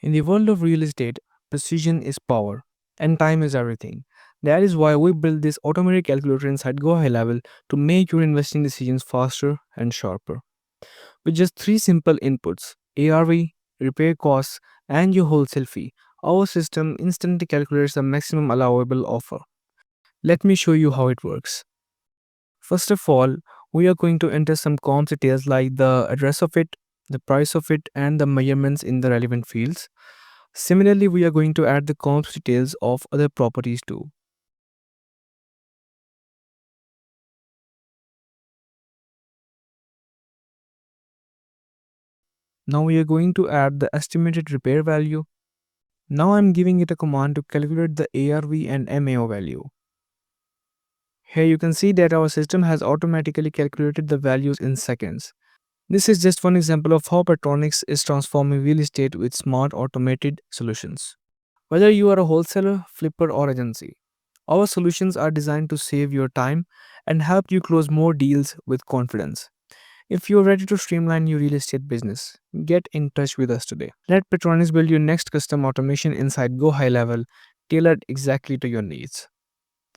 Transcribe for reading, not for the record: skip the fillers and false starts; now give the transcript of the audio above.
In the world of real estate, precision is power and time is everything. That is why we built this automated calculator inside GoHighLevel to make your investing decisions faster and sharper. With just three simple inputs ARV, repair costs, and your wholesale fee, our system instantly calculates the maximum allowable offer. Let me show you how it works. First of all, we are going to enter some comps details like the address of it, the price of it, and the measurements in the relevant fields. Similarly, we are going to add the comps details of other properties too. Now we are going to add the estimated repair value. Now I'm giving it a command to calculate the ARV and MAO value. Here you can see that our system has automatically calculated the values in seconds. This is just one example of how Patronecs is transforming real estate with smart automated solutions. Whether you are a wholesaler, flipper, or agency, our solutions are designed to save your time and help you close more deals with confidence. If you're ready to streamline your real estate business, get in touch with us today. Let Patronecs build your next custom automation inside Go High Level, tailored exactly to your needs.